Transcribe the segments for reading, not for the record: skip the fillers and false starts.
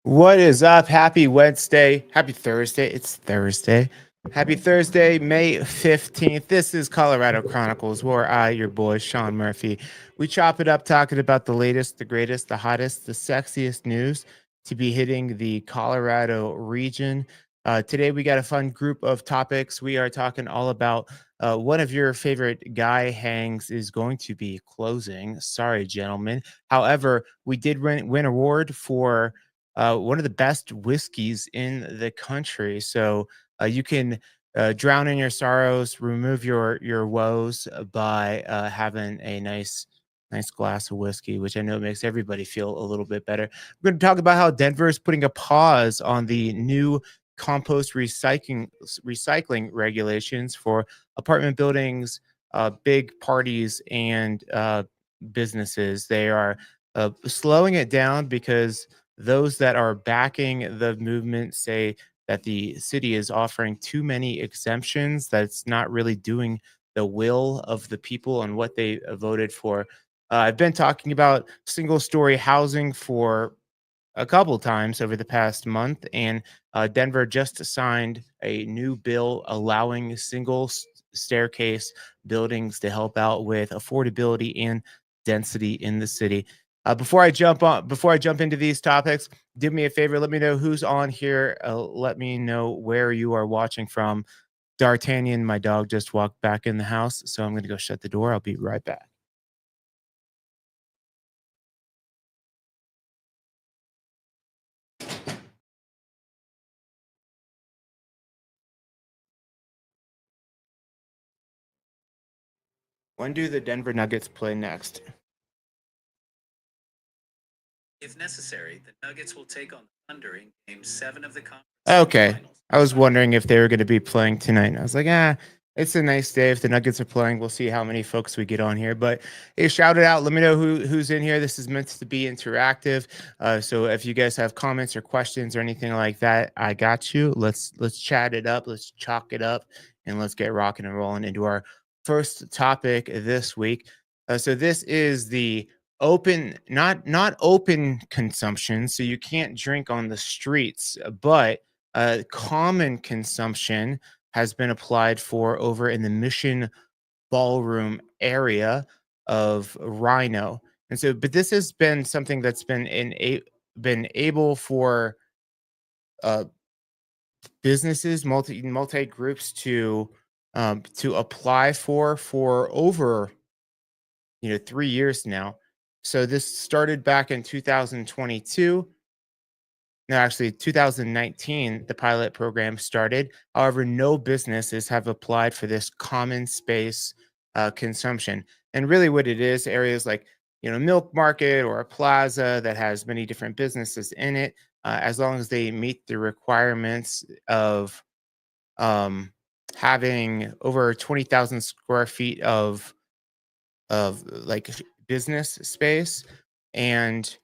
What is up? Happy Wednesday. Happy Thursday. It's Thursday. Happy Thursday, May 15th. This is Colorado Chronicles, where I, your boy, Sean Murphy, we chop it up talking about the latest, the greatest, the hottest, the sexiest news to be hitting the Colorado region. Today, we got a fun group of topics. We are talking all about one of your favorite guy hangs is going to be closing. Sorry, gentlemen. However, we did win award for one of the best whiskeys in the country. So you can drown in your sorrows, remove your woes by having a nice glass of whiskey, which I know makes everybody feel a little bit better. We're going to talk about how Denver is putting a pause on the new compost recycling regulations for apartment buildings, big parties, and businesses. They are slowing it down because those that are backing the movement say that the city is offering too many exemptions, that's not really doing the will of the people and what they voted for. I've been talking about single story housing for a couple times over the past month, and Denver just signed a new bill allowing staircase buildings to help out with affordability and density in the city. Before I jump into these topics, do me a favor. Let me know who's on here. Let me know where you are watching from. D'Artagnan, my dog, just walked back in the house, so I'm going to go shut the door. I'll be right back. When do the Denver Nuggets play next? If necessary, the Nuggets will take on the Thunder in Game 7 of the conference Okay. semifinals. I was wondering if they were going to be playing tonight. And I was like, it's a nice day. If the Nuggets are playing, we'll see how many folks we get on here. But hey, shout it out. Let me know who's in here. This is meant to be interactive. So if you guys have comments or questions or anything like that, I got you. Let's chat it up. Let's chalk it up, and let's get rocking and rolling into our first topic this week. So this is the open, not open consumption. So you can't drink on the streets, but common consumption has been applied for over in the Mission Ballroom area of Rhino. And so, but this has been something that's been able for uh, businesses, multi groups to apply for over 3 years now. So this started back in 2022. No, actually, 2019, the pilot program started. However, no businesses have applied for this common space consumption. And really, what it is, areas like Milk Market or a plaza that has many different businesses in it, as long as they meet the requirements of um, having over 20,000 square feet of business space and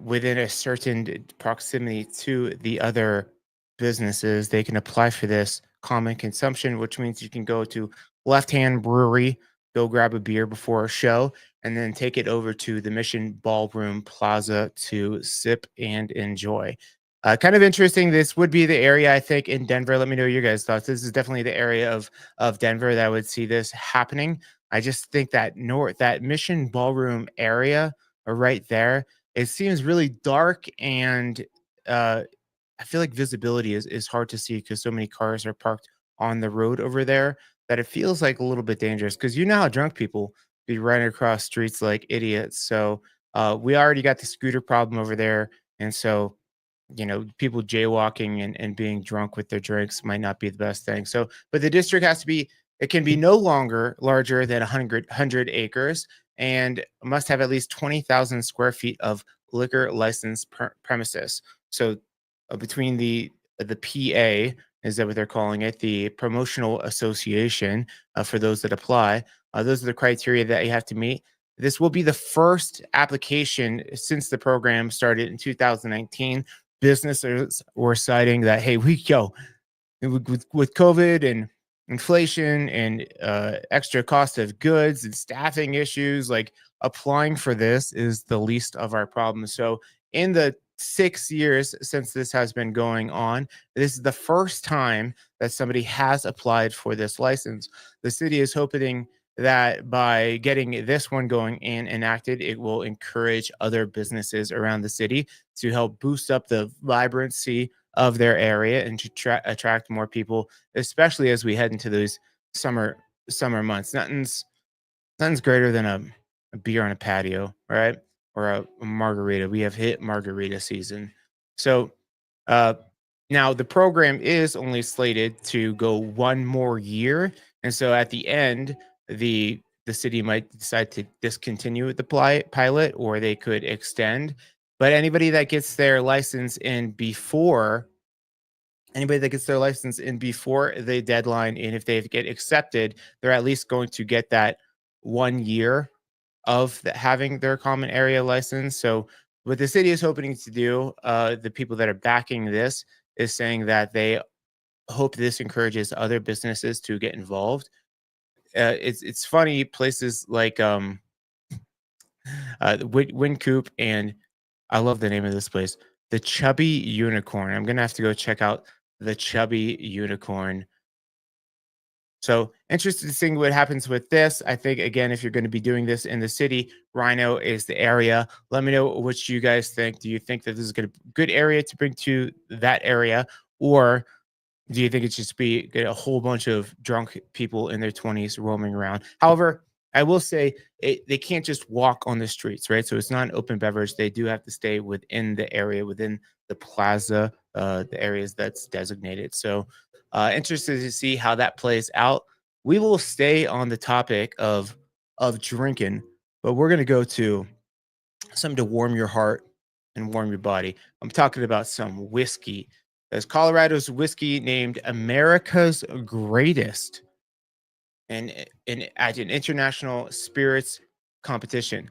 within a certain proximity to the other businesses, they can apply for this common consumption, which means you can go to Left Hand Brewery, go grab a beer before a show, and then take it over to the Mission Ballroom Plaza to sip and enjoy. Kind of interesting. This would be the area I think in Denver. Let me know your guys' thoughts. This is definitely the area of Denver that would see this happening. I just think that Mission Ballroom area right there, it seems really dark, and uh, I feel like visibility is hard to see because so many cars are parked on the road over there that it feels like a little bit dangerous because you know how drunk people be running across streets like idiots. So we already got the scooter problem over there. And so, people jaywalking and being drunk with their drinks might not be the best thing. So, but the district it can be no longer larger than 100 acres and must have at least 20,000 square feet of liquor license premises. So between the PA, is that what they're calling it, the promotional association, for those that apply, those are the criteria that you have to meet. This will be the first application since the program started in 2019. Businesses were citing that, hey, with COVID and inflation and extra cost of goods and staffing issues, like applying for this is the least of our problems. So in the 6 years since this has been going on, this is the first time that somebody has applied for this license. The city is hoping that by getting this one going and enacted, it will encourage other businesses around the city to help boost up the vibrancy of their area and to attract more people, especially as we head into those summer summer months. Nothing's greater than a beer on a patio, right? Or a margarita. We have hit margarita season. So uh, now the program is only slated to go one more year, and so at the end, the city might decide to discontinue the pilot, or they could extend. But anybody that gets their license in before the deadline, and if they get accepted, they're at least going to get that 1 year of having their common area license. So what the city is hoping to do, the people that are backing this, is saying that they hope this encourages other businesses to get involved. It's funny, places like Coop, and I love the name of this place, the Chubby Unicorn. I'm gonna have to go check out the Chubby Unicorn. So interested to seeing what happens with this. I think again, if you're going to be doing this in the city, Rhino is the area. Let me know what you guys think. Do you think that this is going to be a good area to bring to that area, or do you think it should be get a whole bunch of drunk people in their 20s roaming around? However, I will say they can't just walk on the streets, right? So it's not an open beverage. They do have to stay within the area, within the plaza, the areas that's designated. So interested to see how that plays out. We will stay on the topic of drinking, but we're gonna go to something to warm your heart and warm your body. I'm talking about some whiskey. There's Colorado's whiskey named America's Greatest and at an international spirits competition.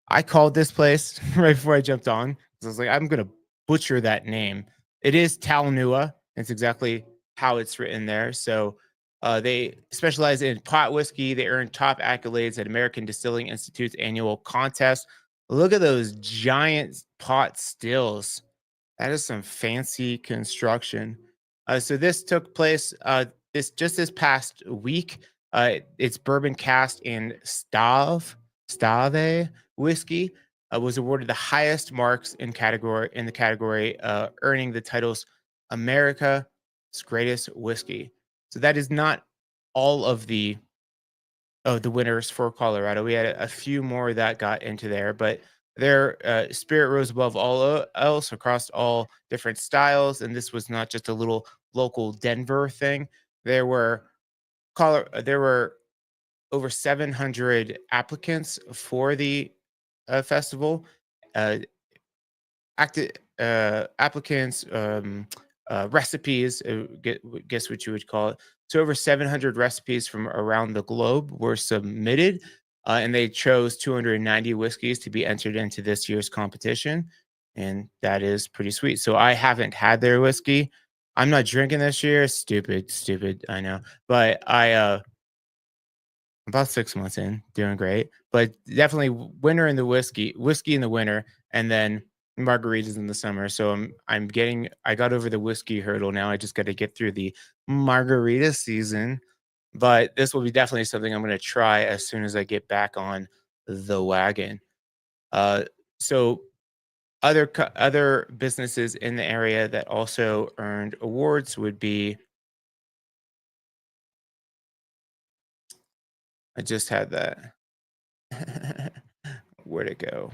I called this place right before I jumped on because I was like, I'm gonna butcher that name. It is Talnua. It's exactly how it's written there. So they specialize in pot whiskey. They earned top accolades at American Distilling Institute's annual contest. Look at those giant pot stills. That is some fancy construction. So this took place this past week. It's bourbon cast in Stave whiskey. Was awarded the highest marks in the category, earning the titles America's Greatest Whiskey. So that is not all of the winners for Colorado. We had a few more that got into there, but their spirit rose above all else across all different styles. And this was not just a little local Denver thing. There were there were over 700 applicants for the festival. Uh, Applicants, recipes, guess what you would call it. So over 700 recipes from around the globe were submitted, and they chose 290 whiskeys to be entered into this year's competition, and that is pretty sweet. So I haven't had their whiskey. I'm not drinking this year. Stupid. I know, but about 6 months in, doing great, but definitely winter in the whiskey in the winter, and then margaritas in the summer. So I got over the whiskey hurdle. Now I just got to get through the margarita season. But this will be definitely something I'm going to try as soon as I get back on the wagon. Uh, so other businesses in the area that also earned awards would be. I just had that. Where'd it go?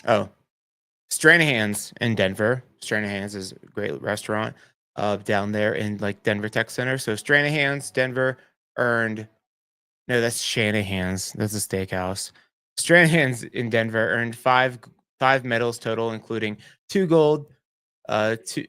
Oh, Stranahan's in Denver. Stranahan's is a great restaurant down there in like Denver Tech Center. So Stranahan's, Denver earned no, that's Shanahan's. That's a steakhouse. Stranahan's in Denver earned five medals total, including two gold, two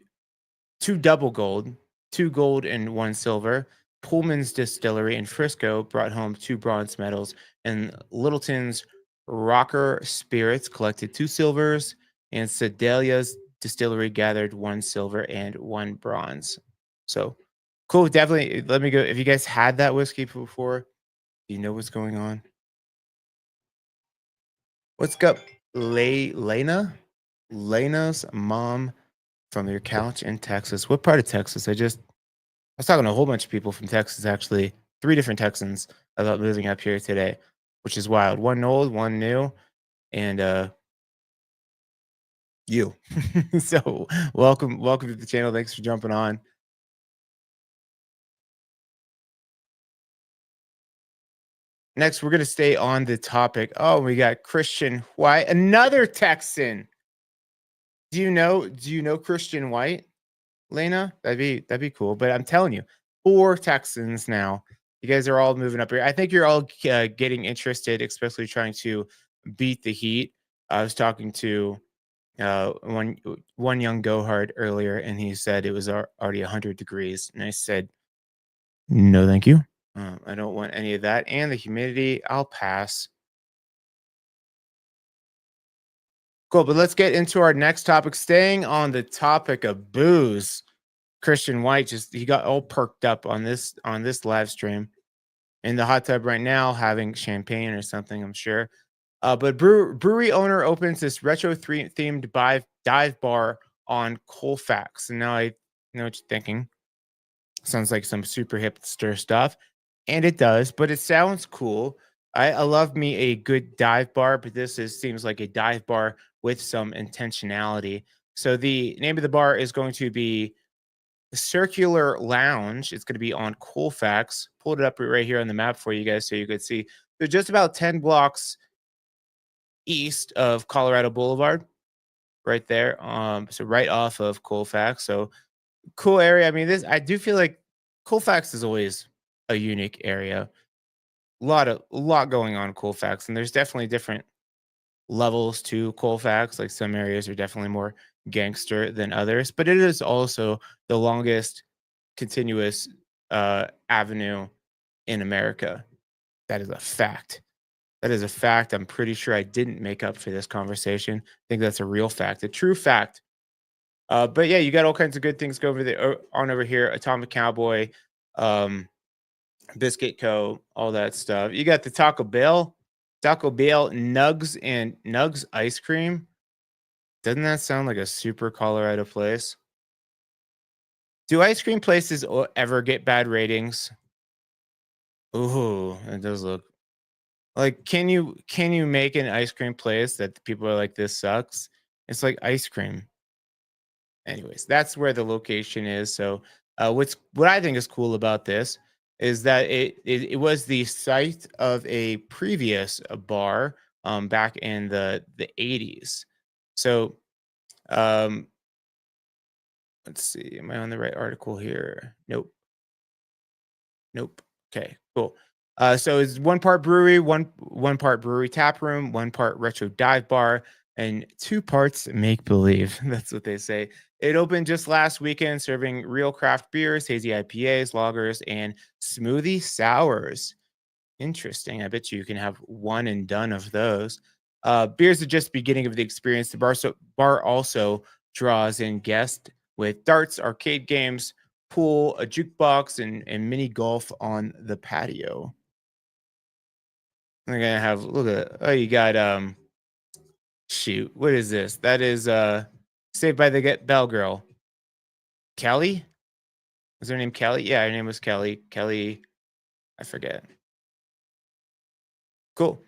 double gold, two gold and one silver. Pullman's Distillery in Frisco brought home two bronze medals, and Littleton's Rocker Spirits collected two silvers, and Sedalia's Distillery gathered one silver and one bronze. So Cool. Definitely. Let me go. If you guys had that whiskey before, you know what's going on. What's up, Lena? Lena's mom from your couch in Texas. What part of Texas? I was talking to a whole bunch of people from Texas, actually, 3 different Texans about moving up here today, which is wild. One old, one new, and you. So welcome to the channel. Thanks for jumping on. Next, we're gonna stay on the topic. Oh, we got Christian White, another Texan. Do you know Christian White, Lena? That'd be cool. But I'm telling you, 4 Texans now. You guys are all moving up here. I think you're all getting interested, especially trying to beat the heat. I was talking to one young gohard earlier, and he said it was already 100 degrees, and I said, "No, thank you. I don't want any of that, and the humidity. I'll pass." Cool, but let's get into our next topic. Staying on the topic of booze, Christian White he got all perked up on this live stream in the hot tub right now, having champagne or something, I'm sure. But brewery owner opens this retro themed dive bar on Colfax. And now I know what you're thinking. Sounds like some super hipster stuff. And it does, but it sounds cool. I love me a good dive bar, but seems like a dive bar with some intentionality. So the name of the bar is going to be the Circular Lounge. It's going to be on Colfax. Pulled it up right here on the map for you guys so you could see. They're just about 10 blocks east of Colorado Boulevard, right there. So right off of Colfax. So cool area. I mean, I do feel like Colfax is always a unique area. A lot going on in Colfax, and there's definitely different levels to Colfax. Like some areas are definitely more gangster than others, but it is also the longest continuous avenue in America. That is a fact. That is a fact. I'm pretty sure I didn't make up for this conversation. I think that's a real fact, a true fact. But yeah, you got all kinds of good things go over there on over here. Atomic Cowboy, um, Biscuit Co., all that stuff. You got the Taco Bell Nugs ice cream. Doesn't that sound like a super Colorado place? Do ice cream places ever get bad ratings? Ooh, it does look like. Can you make an ice cream place that the people are like, this sucks? It's like ice cream. Anyways, that's where the location is. So, what I think is cool about this is that it was the site of a previous bar back in the 80s. So, um, let's see, am I on the right article here? Nope. Nope. Okay, cool. So it's one part brewery, one part brewery tap room, one part retro dive bar, and 2 parts make believe. That's what they say. It opened just last weekend, serving real craft beers, hazy IPAs, lagers, and smoothie sours. Interesting. I bet you can have one and done of those. Beers are just beginning of the experience. The bar also draws in guests with darts, arcade games, pool, a jukebox, and mini golf on the patio. They're gonna have look at you got shoot, what is this? That is Saved by the Bell girl. Kelly? Was her name Kelly? Yeah, her name was Kelly. Kelly, I forget. Cool.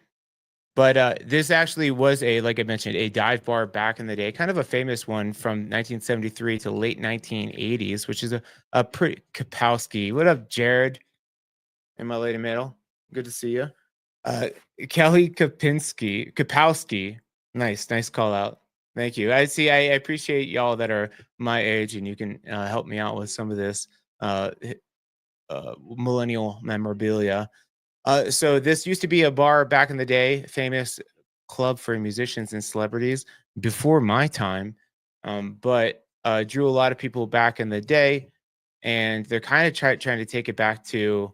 But this actually was like I mentioned, a dive bar back in the day, kind of a famous one from 1973 to late 1980s, which is a pretty Kapowski. What up, Jared? In my lady middle. Good to see you. Uh, Kelly Kapowski. Nice call out. Thank you. I see. I appreciate y'all that are my age, and you can help me out with some of this millennial memorabilia. So this used to be a bar back in the day, famous club for musicians and celebrities before my time, but drew a lot of people back in the day, and they're kind of trying to take it back to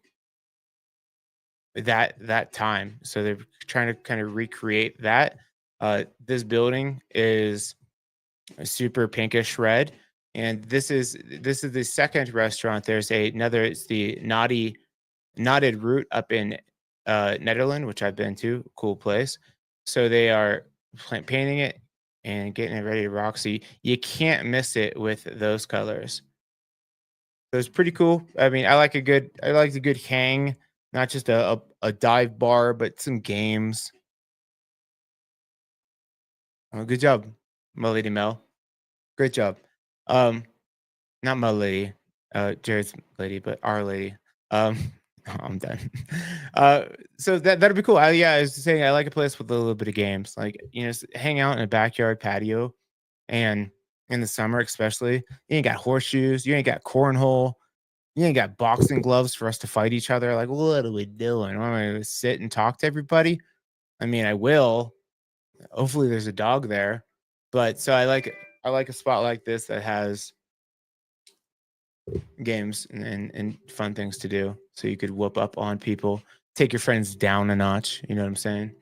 that time. So they're trying to kind of recreate that. This building is a super pinkish red, And this is the second restaurant. There's another. It's the Knotted Root up in Netherlands, which I've been to. Cool place. So they are painting it and getting it ready to rock. So you can't miss it with those colors. So it's pretty cool. I mean, I like a good hang, not just a dive bar, but some games. Oh, good job, my lady Mel. Great job. Um, Not my lady, Jared's lady, but our lady. Um, I'm done. Uh, so that'd be cool. Yeah, I was saying I like a place with a little bit of games, like hang out in a backyard patio, and in the summer especially, you ain't got horseshoes, you ain't got cornhole, you ain't got boxing gloves for us to fight each other. Like, what are we doing? I'm gonna sit and talk to everybody. I mean, I will. Hopefully, there's a dog there, but so I like a spot like this that has games and fun things to do so you could whoop up on people, take your friends down a notch. You know what I'm saying?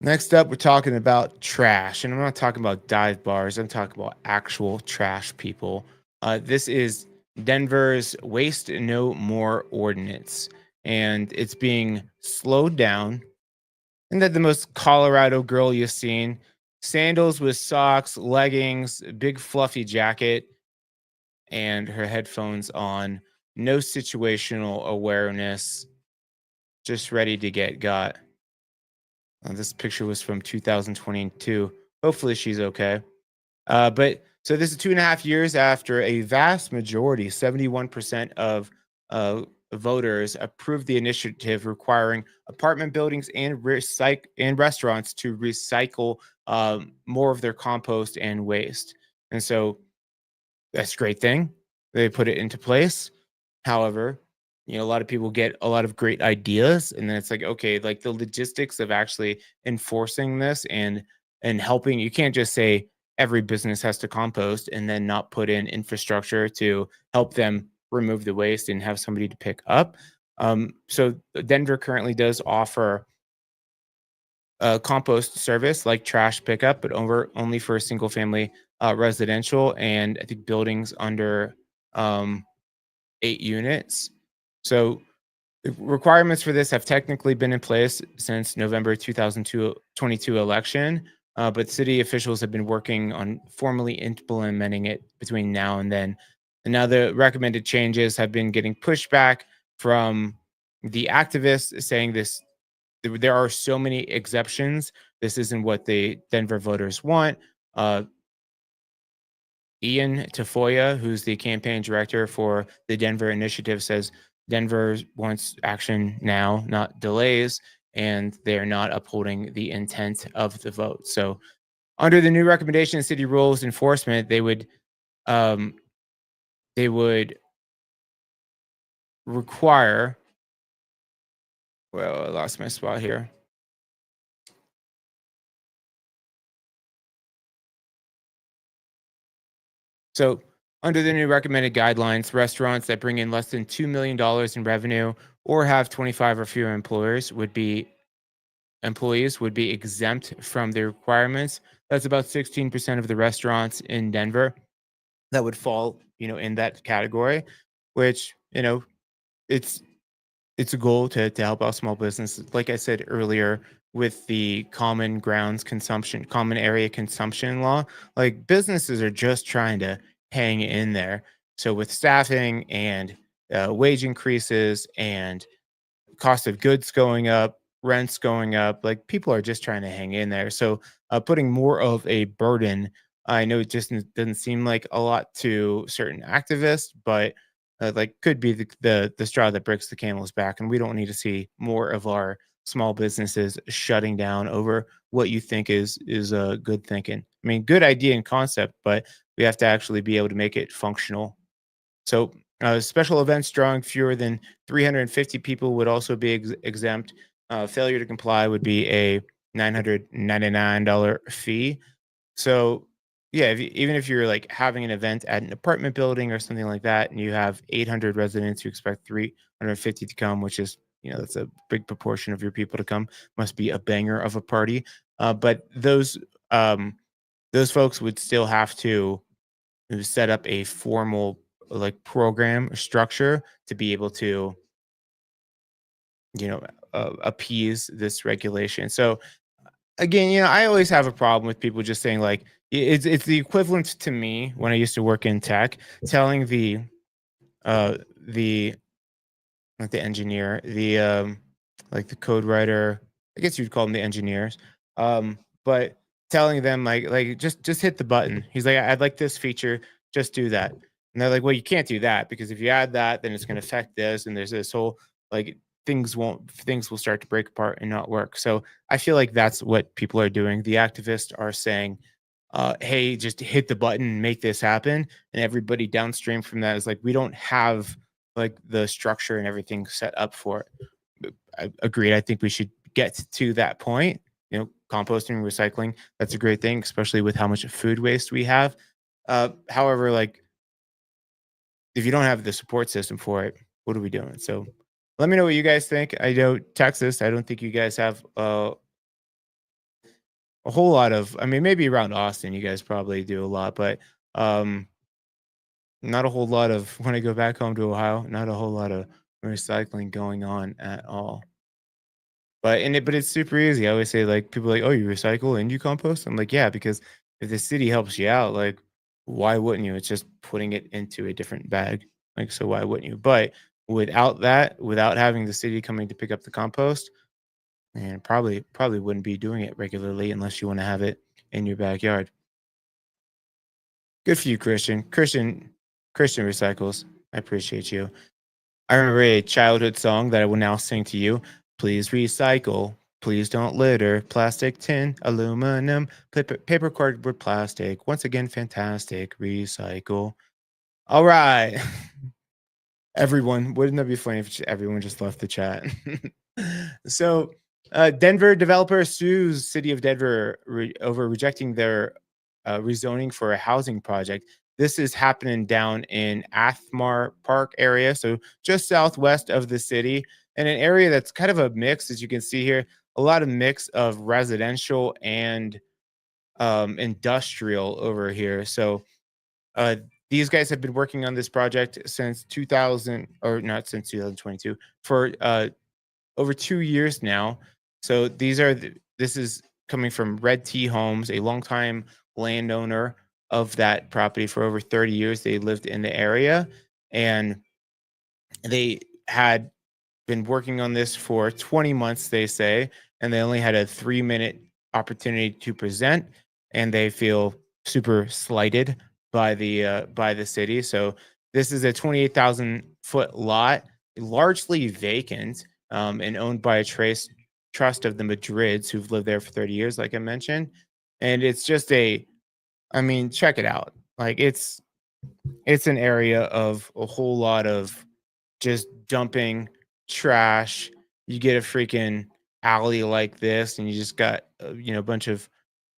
Next up, we're talking about trash. And I'm not talking about dive bars, I'm talking about actual trash people. This is Denver's Waste No More ordinance. And it's being slowed down. And that the most Colorado girl you've seen? Sandals with socks, leggings, big fluffy jacket, and her headphones on. No situational awareness, just ready to get got. This picture was from 2022. Hopefully, she's okay. But so this is 2.5 years after a vast majority, 71% of voters approved the initiative requiring apartment buildings and restaurants to recycle more of their compost and waste. And so that's a great thing. They put it into place. However, a lot of people get a lot of great ideas, and then it's like, okay, like the logistics of actually enforcing this and helping. You can't just say every business has to compost and then not put in infrastructure to help them remove the waste and have somebody to pick up. So Denver currently does offer a compost service like trash pickup, but only for single family residential, and I think buildings under 8 units. So the requirements for this have technically been in place since November 2022 election, but city officials have been working on formally implementing it between now and then. And now the recommended changes have been getting pushback from the activists saying there are so many exceptions. This isn't what the Denver voters want. Uh, Ian Tafoya, who's the campaign director for the Denver initiative, says Denver wants action now, not delays, and they're not upholding the intent of the vote. So, under the new recommendation, city rules enforcement, um, they would require. Well, I lost my spot here. So, under the new recommended guidelines, restaurants that bring in less than $2 million in revenue or have 25 or fewer employees would be exempt from the requirements. That's about 16% of the restaurants in Denver that would fall, in that category, which, it's it's a goal to help out small businesses. Like I said earlier, with the common area consumption law, like businesses are just trying to hang in there. So with staffing and wage increases and cost of goods going up, rents going up, like people are just trying to hang in there. So putting more of a burden, I know it just doesn't seem like a lot to certain activists, but like could be the straw that breaks the camel's back, and we don't need to see more of our small businesses shutting down over what you think is good thinking. I mean, good idea and concept, but we have to actually be able to make it functional. So, special events drawing fewer than 350 people would also be exempt. Failure to comply would be a $999 fee. So, yeah, even if you're like having an event at an apartment building or something like that, and you have 800 residents, you expect 350 to come, which is, that's a big proportion of your people to come. Must be a banger of a party. But those um, those folks would still have to set up a formal like program or structure to be able to, you know, appease this regulation. So again, I always have a problem with people just saying like it's the equivalent to me when I used to work in tech, telling the like the engineer, like the code writer, I guess you'd call them the engineers. But telling them like just hit the button. He's like, I'd like this feature, just do that. And they're like, well, you can't do that because if you add that, then it's gonna affect this. And there's this whole like things will start to break apart and not work. So I feel like that's what people are doing. The activists are saying, hey, just hit the button and make this happen. And everybody downstream from that is like, we don't have like the structure and everything set up for it. I agreed. I think we should get to that point. Composting, recycling, that's a great thing, especially with how much food waste we have. However, like if you don't have the support system for it, what are we doing? So let me know what you guys think. I know Texas, I don't think you guys have a whole lot of, I mean, maybe around Austin, you guys probably do a lot, but um, not a whole lot of, when I go back home to Ohio, not a whole lot of recycling going on at all. But it's super easy. I always say like people are like, oh, you recycle and you compost. I'm like, yeah, because if the city helps you out, like, why wouldn't you? It's just putting it into a different bag. Like, so why wouldn't you? But without that, without having the city coming to pick up the compost, and probably wouldn't be doing it regularly unless you want to have it in your backyard. Good for you, Christian. Christian recycles. I appreciate you. I remember a childhood song that I will now sing to you. Please recycle. Please don't litter. Plastic, tin, aluminum, paper, cardboard, plastic. Once again, fantastic. Recycle. All right. Everyone, wouldn't that be funny if everyone just left the chat? So, Denver developer sues city of Denver over rejecting their rezoning for a housing project. This is happening down in Athmar Park area, so just southwest of the city, in an area that's kind of a mix, as you can see here, a lot of mix of residential and industrial over here. So uh, these guys have been working on this project since 2000, or not since 2022, for over 2 years now. So this is coming from Red Tea Homes, a longtime landowner of that property for over 30 years. They lived in the area and they had been working on this for 20 months, they say, and they only had a 3-minute opportunity to present, and they feel super slighted by the city. So this is a 28,000-foot lot, largely vacant, and owned by a trace trust of the Madrids who've lived there for 30 years, like I mentioned. And it's just I mean, check it out. Like it's an area of a whole lot of just dumping trash. You get a freaking alley like this, and you just got a bunch of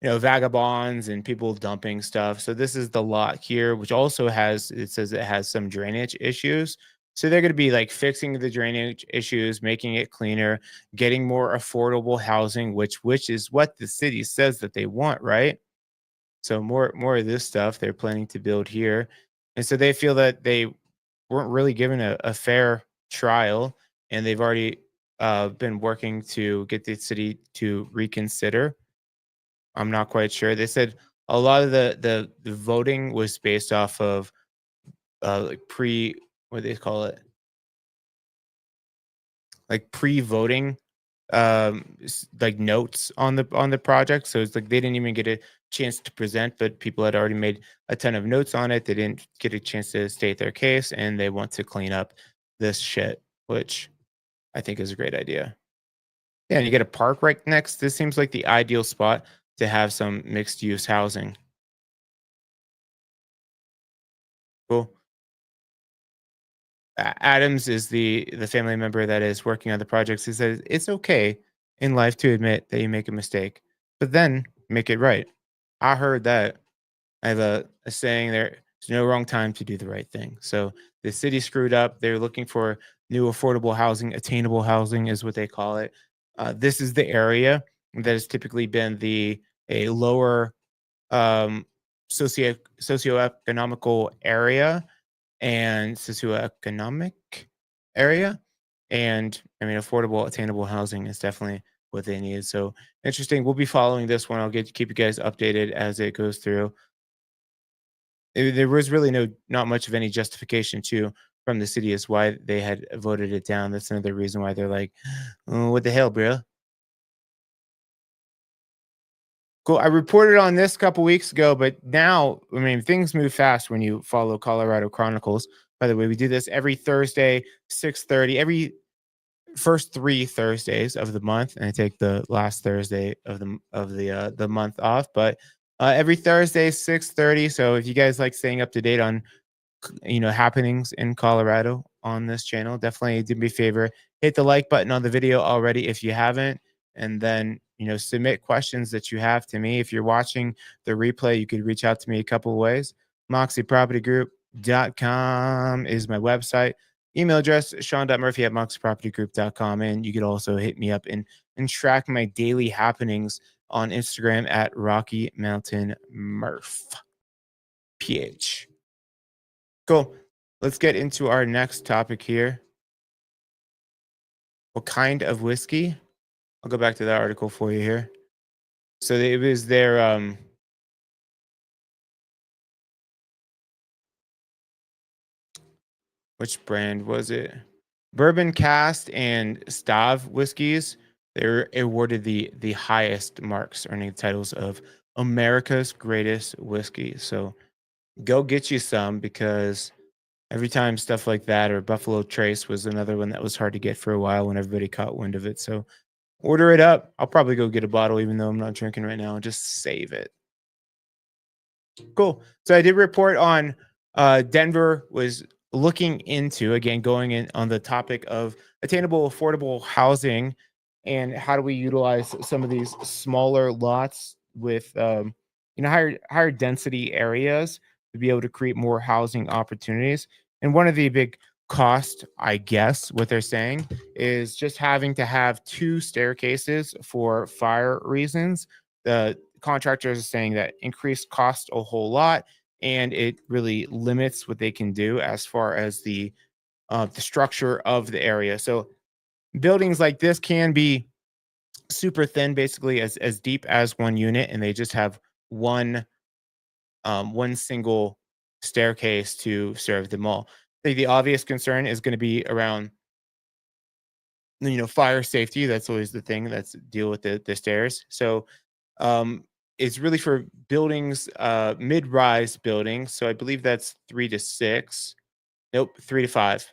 vagabonds and people dumping stuff. So this is the lot here, which also says it has some drainage issues. So they're going to be like fixing the drainage issues, making it cleaner, getting more affordable housing, which is what the city says that they want, right? So more of this stuff they're planning to build here. And so they feel that they weren't really given a fair trial, and they've already been working to get the city to reconsider. I'm not quite sure. They said a lot of the voting was based off of like what do they call it, like pre-voting like notes on the project. So it's like they didn't even get a chance to present, but people had already made a ton of notes on it. They didn't get a chance to state their case, and they want to clean up this shit, which I think is a great idea. Yeah, and you get a park right next. This seems like the ideal spot to have some mixed use housing. Cool. Adams is the family member that is working on the projects. He says it's okay in life to admit that you make a mistake, but then make it right. I heard that. I have a saying there's no wrong time to do the right thing. So the city screwed up. They're looking for new affordable housing, attainable housing is what they call it. This is the area that has typically been a lower um, socioeconomical area and socioeconomic area. And I mean, affordable, attainable housing is definitely what they need. So interesting. We'll be following this one. I'll keep you guys updated as it goes through. There was really not much of any justification too from the city as why they had voted it down. That's another reason why they're like, oh, what the hell, bro? Cool. I reported on this a couple weeks ago, but now, I mean, things move fast when you follow Colorado Chronicles. By the way, we do this every Thursday, 6:30, every first 3 Thursdays of the month, and I take the last Thursday of the month off. But every Thursday, 6:30. So if you guys like staying up to date on happenings in Colorado on this channel, definitely do me a favor, hit the like button on the video already if you haven't, and then submit questions that you have to me. If you're watching the replay, you could reach out to me a couple of ways. moxiepropertygroup.com is my website. Email address sean.murphy@moxiepropertygroup.com, and you could also hit me up and track my daily happenings on Instagram at Rocky Mountain Murph PH. Cool. Let's get into our next topic here. What kind of whiskey? I'll go back to that article for you here. So it was their which brand was it? Bourbon Cast and Stav whiskeys. They're awarded the highest marks, earning the titles of America's greatest whiskey. So go get you some, because every time stuff like that, or Buffalo Trace was another one that was hard to get for a while when everybody caught wind of it. So order it up. I'll probably go get a bottle, even though I'm not drinking right now, and just save it. Cool. So I did report on Denver was looking into, again, going in on the topic of attainable, affordable housing, and how do we utilize some of these smaller lots with higher density areas to be able to create more housing opportunities. And one of the big cost, I guess, what they're saying is just having to have 2 staircases for fire reasons. The contractors are saying that increased cost a whole lot, and it really limits what they can do as far as the structure of the area. So buildings like this can be super thin, basically as deep as one unit, and they just have one single staircase to serve them all. I think the obvious concern is going to be around fire safety. That's always the thing that's deal with the stairs. So it's really for buildings, mid-rise buildings. So I believe that's 3 to 6. Nope, 3 to 5.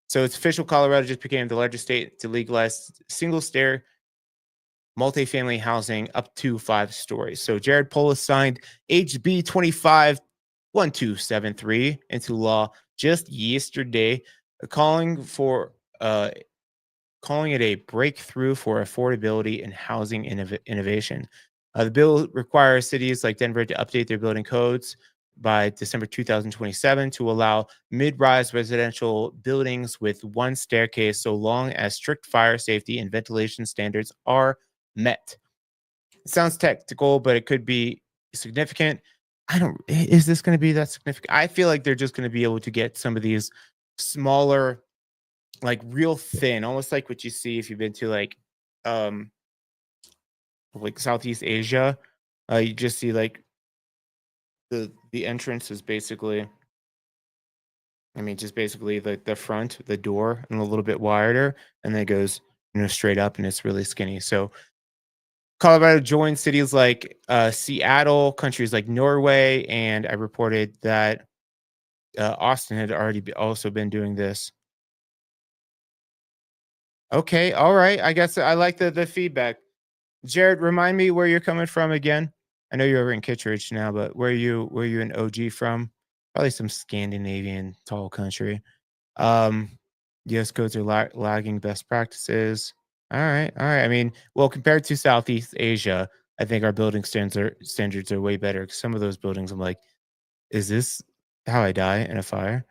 So it's official. Colorado just became the largest state to legalize single stair multifamily housing up to 5 stories. So Jared Polis signed HB 251273 into law just yesterday, calling it a breakthrough for affordability and housing innovation. The bill requires cities like Denver to update their building codes by December 2027 to allow mid-rise residential buildings with 1 staircase, so long as strict fire safety and ventilation standards are met. It sounds technical, but it could be significant. Is this going to be that significant? I feel like they're just going to be able to get some of these smaller, like real thin, almost like what you see if you've been to um like Southeast Asia. You just see like the entrance is basically, I mean, just basically the front, the door, and a little bit wider, and then it goes straight up, and it's really skinny. So Colorado joined cities like Seattle, countries like Norway, and I reported that Austin had already also been doing this. Okay, all right. I guess I like the feedback. Jared, remind me where you're coming from again. I know you're over in Kittredge now, but where you an OG from? Probably some Scandinavian tall country. Um, US codes are lagging best practices. All right, all right. I mean, well, compared to Southeast Asia, I think our building standards are way better. 'Cause some of those buildings, I'm like, is this how I die in a fire?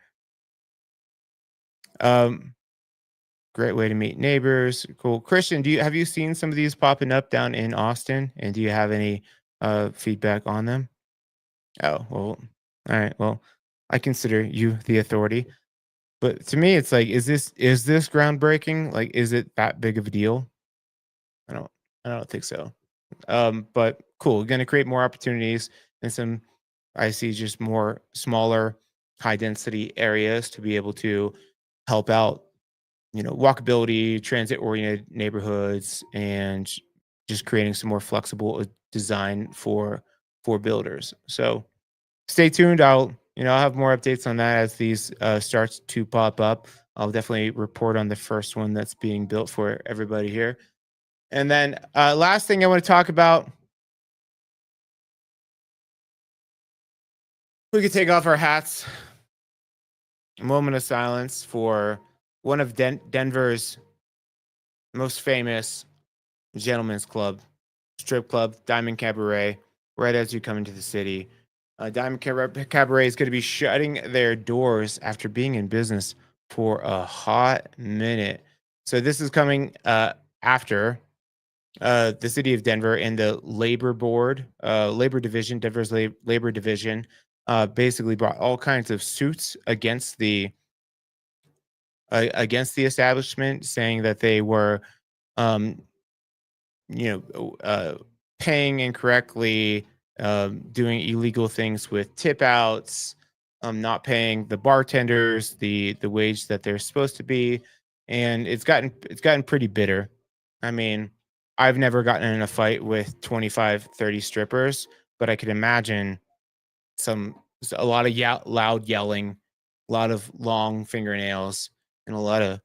Um, Great way to meet neighbors. Cool. Christian, have you seen some of these popping up down in Austin? And do you have any feedback on them. Oh, well, all right. Well, I consider you the authority. But to me, it's like, is this groundbreaking? Like, is it that big of a deal? I don't I don't think so. But cool. Going to create more opportunities and some. I see just more smaller, high density areas to be able to help out. Walkability, transit oriented neighborhoods, and just creating some more flexible design for builders. So stay tuned. I'll have more updates on that as these starts to pop up. I'll definitely report on the first one that's being built for everybody here. And then last thing I want to talk about, we could take off our hats. A moment of silence for one of Denver's most famous gentlemen's club, strip club, Diamond Cabaret, right as you come into the city. Diamond Cabaret is going to be shutting their doors after being in business for a hot minute. So this is coming after the city of Denver and the labor board, labor division, Denver's labor division, basically brought all kinds of suits against the establishment, saying that they were um, paying incorrectly, doing illegal things with tip outs, not paying the bartenders the wage that they're supposed to be, and it's gotten pretty bitter. I mean, I've never gotten in a fight with 25, 30 strippers, but I could imagine a lot of loud yelling, a lot of long fingernails, and a lot of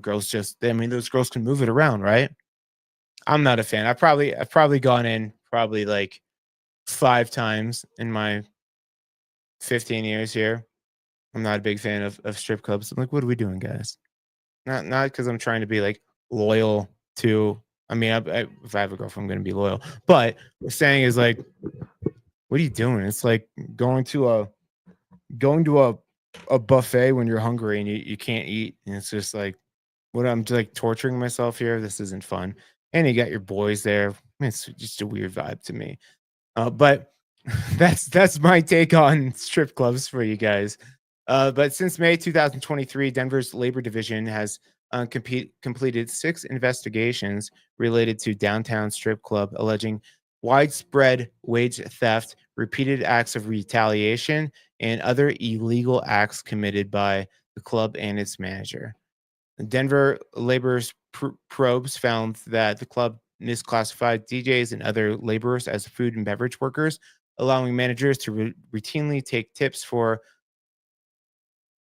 girls just. I mean, those girls can move it around, right? I'm not a fan. I've probably gone in probably like 5 times in my 15 years here. I'm not a big fan of strip clubs. I'm like, "What are we doing, guys?" Not because 'cause I'm trying to be, like, loyal to. I mean, if I have a girlfriend, I'm gonna be loyal, but what I'm saying is, like, what are you doing? It's like going to a buffet when you're hungry and you can't eat, and it's just like, what, I'm just, like, torturing myself here? This isn't fun, and you got your boys there. It's just a weird vibe to me. But that's my take on strip clubs for you guys. But since May 2023, Denver's labor division has completed 6 investigations related to downtown strip club, alleging widespread wage theft, repeated acts of retaliation, and other illegal acts committed by the club and its manager. Denver labor's probes found that the club misclassified DJs and other laborers as food and beverage workers, allowing managers to routinely take tips for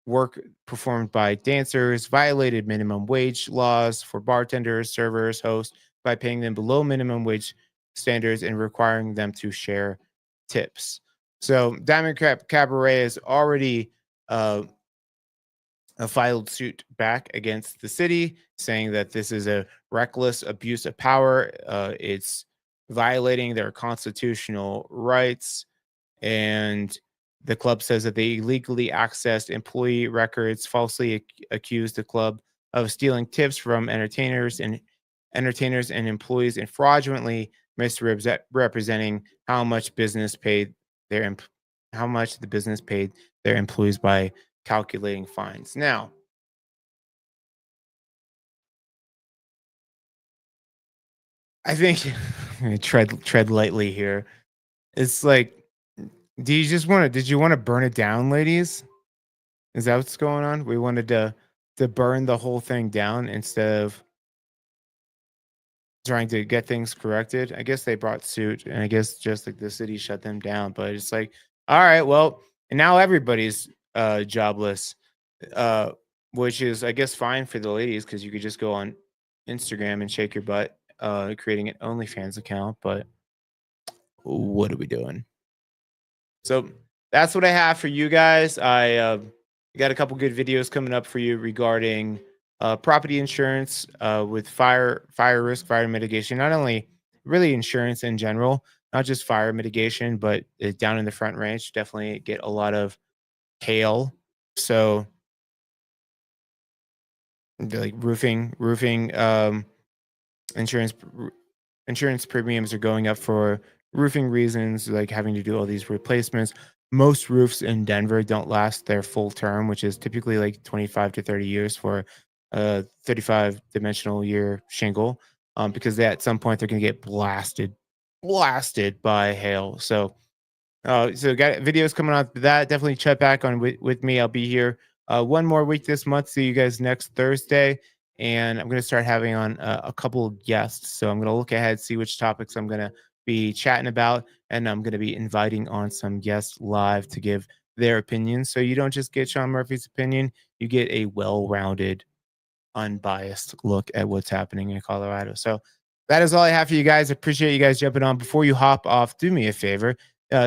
work performed by dancers, violated minimum wage laws for bartenders, servers, hosts by paying them below minimum wage standards and requiring them to share tips. So Diamond Cabaret has already filed suit back against the city, saying that this is a reckless abuse of power. It's violating their constitutional rights. And the club says that they illegally accessed employee records, falsely accused the club of stealing tips from entertainers and employees, and fraudulently misrepresenting how much business paid their how much the business paid their employees by calculating fines. Now, I think tread lightly here. It's like, did you want to burn it down, ladies? Is that what's going on? We wanted to burn the whole thing down instead of trying to get things corrected. I guess they brought suit, and I guess just like the city shut them down. But it's like, all right, well, and now everybody's jobless, uh, which is, I guess, fine for the ladies because you could just go on Instagram and shake your butt, creating an OnlyFans account. But what are we doing? So that's what I have for you guys. I got a couple good videos coming up for you regarding property insurance with fire risk, fire mitigation. Not only really insurance in general, not just fire mitigation, but down in the Front Range, definitely get a lot of hail. So like roofing insurance insurance premiums are going up for roofing reasons, like having to do all these replacements. Most roofs in Denver don't last their full term, which is typically like 25 to 30 years for a 35 dimensional year shingle, because they, at some point they're going to get blasted by hail. So got videos coming out for that. Definitely check back on with me. I'll be here one more week this month. See you guys next Thursday. And I'm going to start having on a couple of guests. So I'm going to look ahead, see which topics I'm going to be chatting about. And I'm going to be inviting on some guests live to give their opinions. So you don't just get Sean Murphy's opinion, you get a well rounded, unbiased look at what's happening in Colorado. So that is all I have for you guys. Appreciate you guys jumping on. Before you hop off, do me a favor,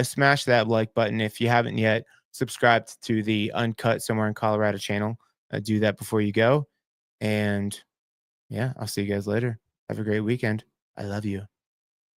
smash that like button if you haven't yet. Subscribed to the Uncut Somewhere in Colorado channel. Do that before you go. And yeah, I'll see you guys later. Have a great weekend. I love you.